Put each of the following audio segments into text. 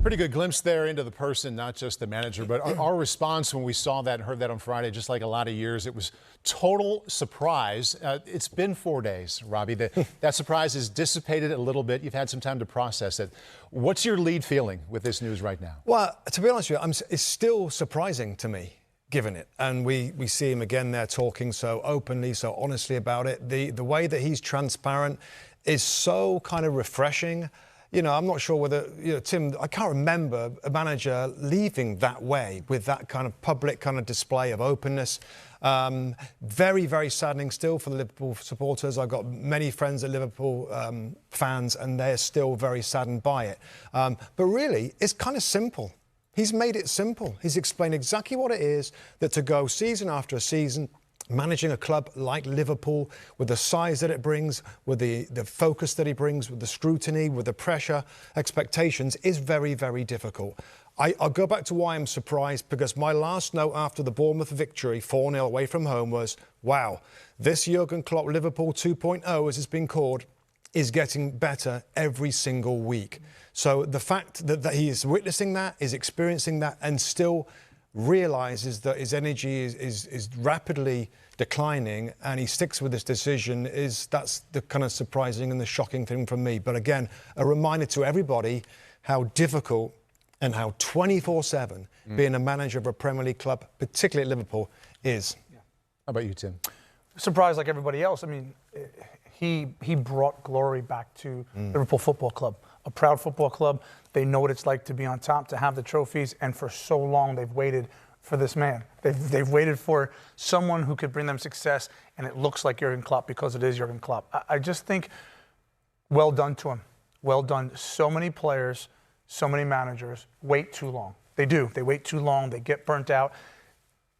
pretty good glimpse there into the person, not just the manager, but our response when we saw that and heard that on Friday, just like a lot of years, it was total surprise. It's been 4 days, Robbie. That surprise has dissipated a little bit. You've had some time to process it. What's your lead feeling with this news right now? Well, to be honest with you, it's still surprising to me, given it. And we see him again there talking so openly, so honestly about it. The way that he's transparent is so kind of refreshing. You know, I'm not sure whether, Tim, I can't remember a manager leaving that way with that kind of public kind of display of openness. Very, very saddening still for the Liverpool supporters. I've got many friends at Liverpool fans, and they're still very saddened by it. But really, it's kind of simple. He's made it simple. He's explained exactly what it is, that to go season after season, managing a club like Liverpool with the size that it brings, with the focus that he brings, with the scrutiny, with the pressure, expectations, is very, very difficult. I'll go back to why I'm surprised, because my last note after the Bournemouth victory, 4-0 away from home, was, wow, this Jurgen Klopp Liverpool 2.0, as it's been called, is getting better every single week. So the fact that he is witnessing that, is experiencing that, and still realises that his energy is rapidly declining, and he sticks with this decision, that's the kind of surprising and the shocking thing for me. But again, a reminder to everybody how difficult and how 24/7 being a manager of a Premier League club, particularly at Liverpool, is. Yeah. How about you, Tim? Surprised like everybody else. I mean, he brought glory back to Liverpool Football Club, a proud football club. They know what it's like to be on top, to have the trophies, and for so long they've waited for this man. They've waited for someone who could bring them success, and it looks like Jurgen Klopp because it is Jurgen Klopp. I just think well done to him. Well done. So many players, so many managers wait too long. They do. They wait too long. They get burnt out.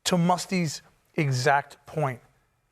To Muste's exact point,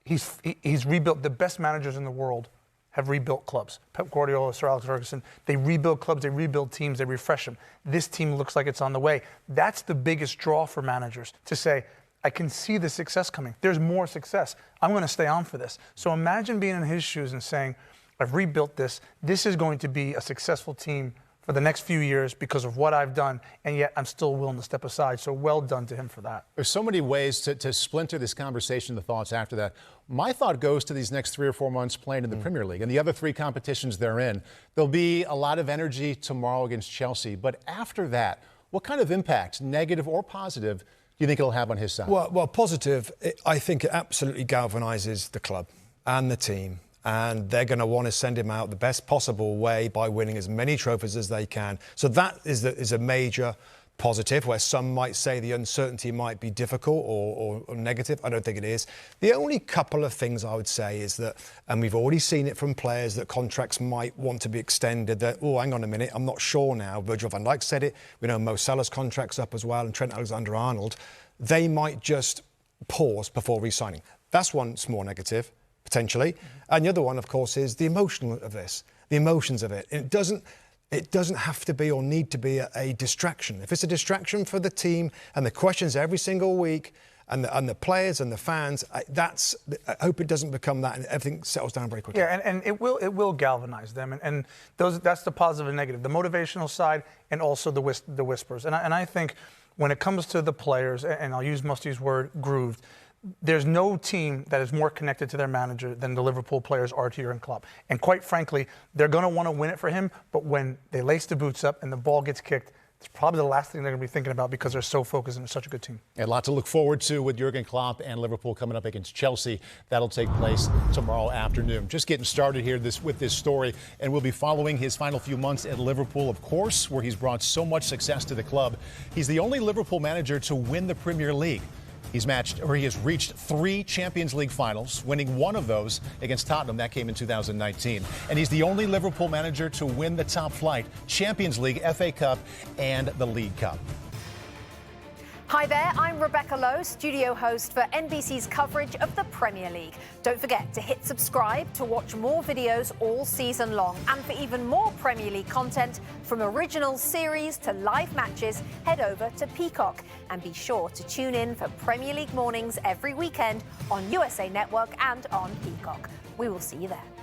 he's rebuilt. The best managers in the world have rebuilt clubs. Pep Guardiola, Sir Alex Ferguson, they rebuild clubs, they rebuild teams, they refresh them. This team looks like it's on the way. That's the biggest draw for managers, to say, I can see the success coming. There's more success. I'm going to stay on for this. So imagine being in his shoes and saying, I've rebuilt this. This is going to be a successful team for the next few years because of what I've done, and yet I'm still willing to step aside. So well done to him for that. There's so many ways to splinter this conversation, the thoughts after that. My thought goes to these next 3 or 4 months playing in the Premier League and the other 3 competitions they're in. There'll be a lot of energy tomorrow against Chelsea, but after that, what kind of impact, negative or positive, do you think it'll have on his side? Well, positive, I think it absolutely galvanises the club and the team. And they're going to want to send him out the best possible way by winning as many trophies as they can. So that is a major positive, where some might say the uncertainty might be difficult or negative. I don't think it is. The only couple of things I would say is that, and we've already seen it from players, that contracts might want to be extended, that, oh, hang on a minute, I'm not sure now. Virgil van Dijk said it. We know Mo Salah's contract's up as well, and Trent Alexander-Arnold. They might just pause before re-signing. That's one small negative, potentially. And the other one, of course, is the emotion of this, the emotions of it. It doesn't have to be or need to be a distraction. If it's a distraction for the team and the questions every single week and the players and the fans, I hope it doesn't become that and everything settles down very quickly. Yeah, and it will galvanize them. And that's the positive and negative, the motivational side and also the whispers. And I think when it comes to the players, and I'll use Muste's word, grooved, there's no team that is more connected to their manager than the Liverpool players are to Jurgen Klopp. And quite frankly, they're going to want to win it for him, but when they lace the boots up and the ball gets kicked, it's probably the last thing they're going to be thinking about because they're so focused and they're such a good team. A lot to look forward to with Jurgen Klopp and Liverpool coming up against Chelsea. That'll take place tomorrow afternoon. Just getting started here with this story, and we'll be following his final few months at Liverpool, of course, where he's brought so much success to the club. He's the only Liverpool manager to win the Premier League. He has reached 3 Champions League finals, winning one of those against Tottenham. That came in 2019. And he's the only Liverpool manager to win the top flight, Champions League, FA Cup, and the League Cup. Hi there, I'm Rebecca Lowe, studio host for NBC's coverage of the Premier League. Don't forget to hit subscribe to watch more videos all season long. And for even more Premier League content, from original series to live matches, head over to Peacock. And be sure to tune in for Premier League mornings every weekend on USA Network and on Peacock. We will see you there.